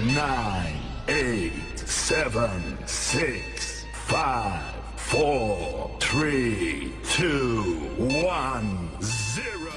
nine, eight, seven, six, five, four, three, two, one, zero.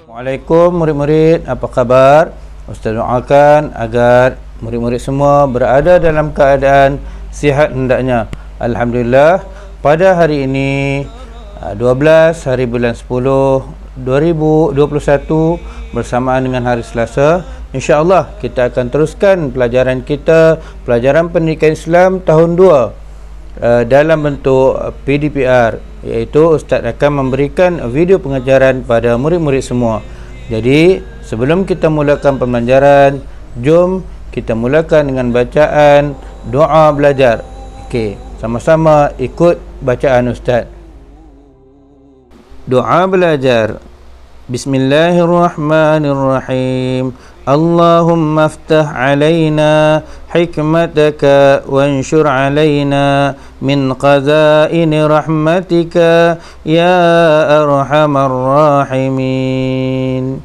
Assalamualaikum murid-murid, apa khabar? Ustaz doakan agar murid-murid semua berada dalam keadaan sihat hendaknya. Alhamdulillah, pada hari ini 12 hari bulan 10 2021 bersamaan dengan hari Selasa, insya-Allah kita akan teruskan pelajaran kita, pelajaran pendidikan Islam tahun 2 dalam bentuk PDPR, iaitu Ustaz akan memberikan video pengajaran pada murid-murid semua. Jadi sebelum kita mulakan pembelajaran, jom kita mulakan dengan bacaan doa belajar. Okey, sama-sama ikut bacaan Ustaz. Doa belajar. Bismillahirrahmanirrahim. Allahumma aftah alaina hikmataka wanshur alaina min khazaini rahmatika ya arhamar rahimin.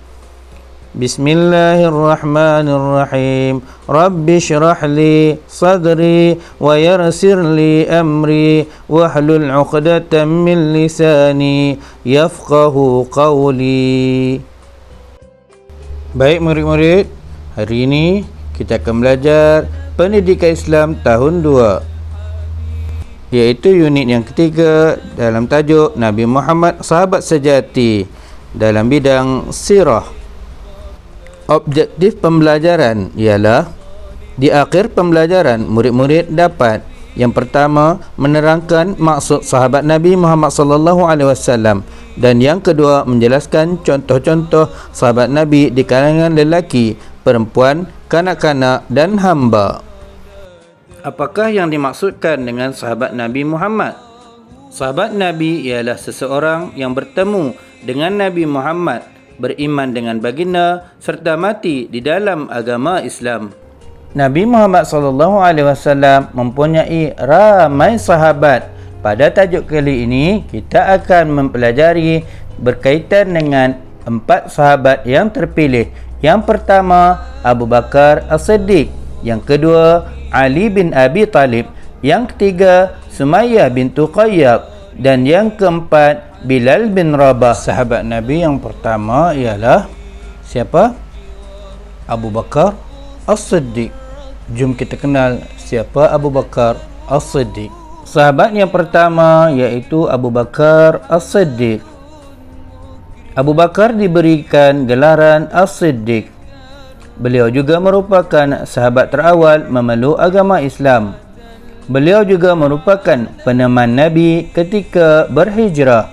Bismillahirrahmanirrahim. Rabbi syrah li sadri wa yassir li amri wahlul 'uqdatam min lisani yafqahu qawli. Baik murid-murid, hari ini kita akan belajar pendidikan Islam tahun 2, iaitu unit yang ketiga dalam tajuk Nabi Muhammad sahabat sejati dalam bidang sirah. Objektif pembelajaran ialah di akhir pembelajaran murid-murid dapat yang pertama menerangkan maksud sahabat Nabi Muhammad sallallahu alaihi wasallam, dan yang kedua menjelaskan contoh-contoh sahabat Nabi di kalangan lelaki, perempuan, kanak-kanak dan hamba. Apakah yang dimaksudkan dengan sahabat Nabi Muhammad? Sahabat Nabi ialah seseorang yang bertemu dengan Nabi Muhammad, beriman dengan baginda serta mati di dalam agama Islam. Nabi Muhammad SAW mempunyai ramai sahabat. Pada tajuk kali ini kita akan mempelajari berkaitan dengan 4 sahabat yang terpilih. Yang pertama Abu Bakar As-Siddiq, yang kedua Ali bin Abi Talib, yang ketiga Sumayyah bintu Qayyad, dan yang keempat Bilal bin Rabah. Sahabat Nabi yang pertama ialah siapa? Abu Bakar As-Siddiq. Jom kita kenal siapa Abu Bakar As-Siddiq. Sahabat yang pertama iaitu Abu Bakar As-Siddiq. Abu Bakar diberikan gelaran As-Siddiq. Beliau juga merupakan sahabat terawal memeluk agama Islam. Beliau juga merupakan peneman Nabi ketika berhijrah.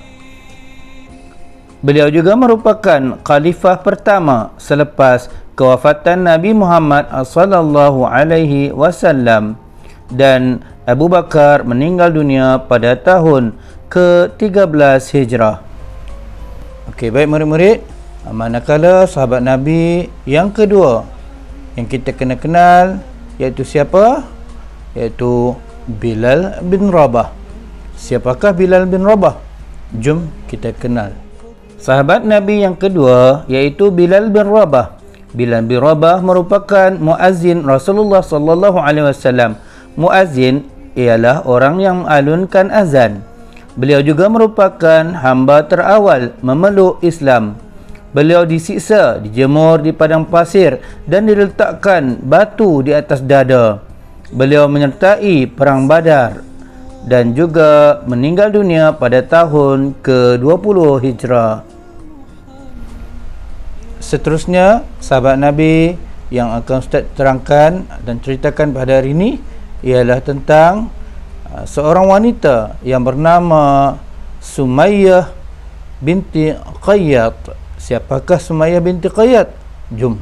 Beliau juga merupakan khalifah pertama selepas kewafatan Nabi Muhammad sallallahu alaihi wasallam, dan Abu Bakar meninggal dunia pada tahun ke-13 Hijrah. Okey, baik murid-murid, manakala sahabat Nabi yang kedua yang kita kena kenal iaitu siapa? Iaitu Bilal bin Rabah. Siapakah Bilal bin Rabah? Jom kita kenal. Sahabat Nabi yang kedua iaitu Bilal bin Rabah. Bilal bin Rabah merupakan muazzin Rasulullah sallallahu alaihi wasallam. Muazzin ialah orang yang mengalunkan azan. Beliau juga merupakan hamba terawal memeluk Islam. Beliau disiksa, dijemur di padang pasir dan diletakkan batu di atas dada. Beliau menyertai perang Badar dan juga meninggal dunia pada tahun ke-20 Hijrah. Seterusnya, sahabat Nabi yang akan Ustaz terangkan dan ceritakan pada hari ini ialah tentang seorang wanita yang bernama Sumayyah binti Qayyad. Siapakah Sumayyah binti Qayyad? Jom.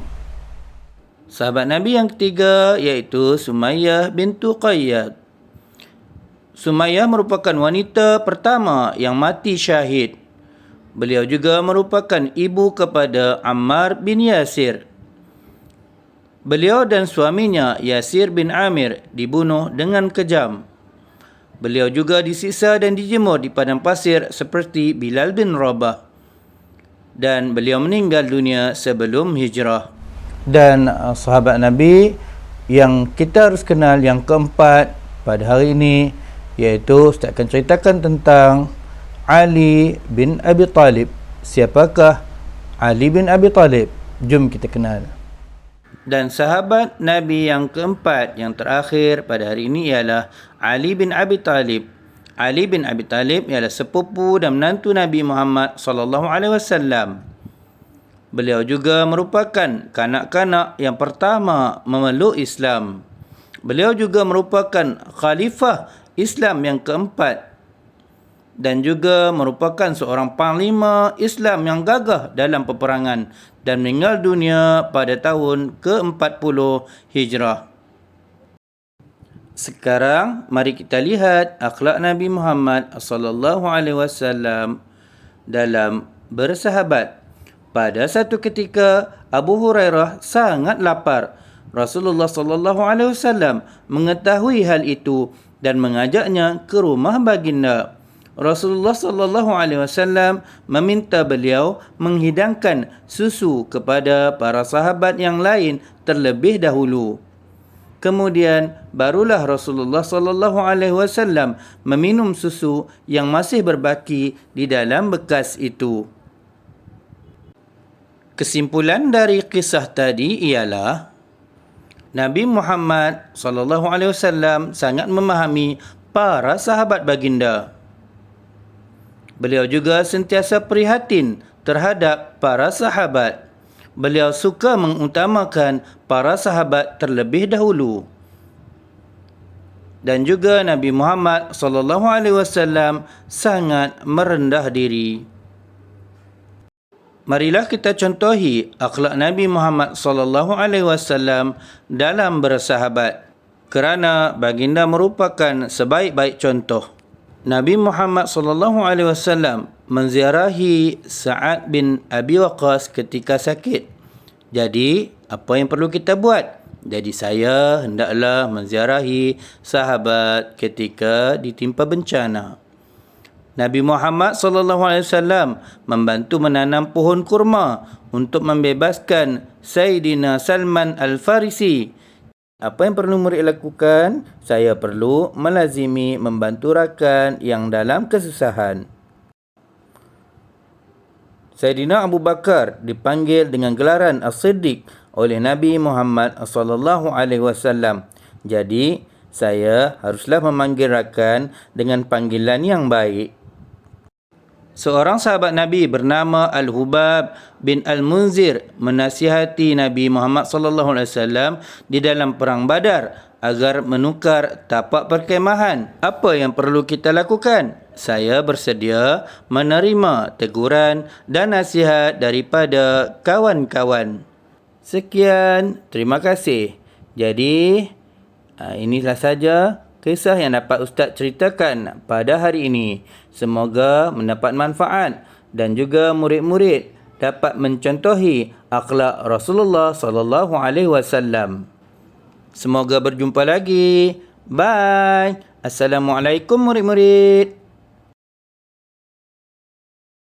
Sahabat Nabi yang ketiga iaitu Sumayyah bintu Qayyad. Sumayyah merupakan wanita pertama yang mati syahid. Beliau juga merupakan ibu kepada Ammar bin Yasir. Beliau dan suaminya Yasir bin Amir dibunuh dengan kejam. Beliau juga disiksa dan dijemur di padang pasir seperti Bilal bin Rabah. Dan beliau meninggal dunia sebelum hijrah. Dan sahabat Nabi yang kita harus kenal yang keempat pada hari ini, iaitu Ustaz akan ceritakan tentang Ali bin Abi Talib. Siapakah Ali bin Abi Talib? Jom kita kenal. Dan sahabat Nabi yang keempat, yang terakhir pada hari ini ialah Ali bin Abi Talib. Ali bin Abi Talib ialah sepupu dan menantu Nabi Muhammad sallallahu alaihi wasallam. Beliau juga merupakan kanak-kanak yang pertama memeluk Islam. Beliau juga merupakan khalifah Islam yang keempat dan juga merupakan seorang panglima Islam yang gagah dalam peperangan dan meninggal dunia pada tahun ke-40 Hijrah. Sekarang mari kita lihat akhlak Nabi Muhammad sallallahu alaihi wasallam dalam bersahabat. Pada satu ketika Abu Hurairah sangat lapar. Rasulullah sallallahu alaihi wasallam mengetahui hal itu dan mengajaknya ke rumah baginda. Rasulullah sallallahu alaihi wasallam meminta beliau menghidangkan susu kepada para sahabat yang lain terlebih dahulu. Kemudian barulah Rasulullah sallallahu alaihi wasallam meminum susu yang masih berbaki di dalam bekas itu. Kesimpulan dari kisah tadi ialah Nabi Muhammad sallallahu alaihi wasallam sangat memahami para sahabat baginda. Beliau juga sentiasa prihatin terhadap para sahabat. Beliau suka mengutamakan para sahabat terlebih dahulu. Dan juga Nabi Muhammad sallallahu alaihi wasallam sangat merendah diri. Marilah kita contohi akhlak Nabi Muhammad sallallahu alaihi wasallam dalam bersahabat, kerana baginda merupakan sebaik-baik contoh. Nabi Muhammad sallallahu alaihi wasallam menziarahi Sa'ad bin Abi Waqqas ketika sakit. Jadi, apa yang perlu kita buat? Jadi saya hendaklah menziarahi sahabat ketika ditimpa bencana. Nabi Muhammad sallallahu alaihi wasallam membantu menanam pohon kurma untuk membebaskan Sayyidina Salman Al-Farisi. Apa yang perlu murid lakukan? Saya perlu melazimi membantu rakan yang dalam kesusahan. Sayyidina Abu Bakar dipanggil dengan gelaran As-Siddiq oleh Nabi Muhammad sallallahu alaihi wasallam. Jadi, saya haruslah memanggil rakan dengan panggilan yang baik. Seorang sahabat Nabi bernama Al-Hubab bin Al-Munzir menasihati Nabi Muhammad sallallahu alaihi wasallam di dalam perang Badar agar menukar tapak perkemahan. Apa yang perlu kita lakukan? Saya bersedia menerima teguran dan nasihat daripada kawan-kawan. Sekian, terima kasih. Jadi, inilah saja kisah yang dapat Ustaz ceritakan pada hari ini. Semoga mendapat manfaat dan juga murid-murid dapat mencontohi akhlak Rasulullah sallallahu alaihi wasallam. Semoga berjumpa lagi. Bye. Assalamualaikum murid-murid.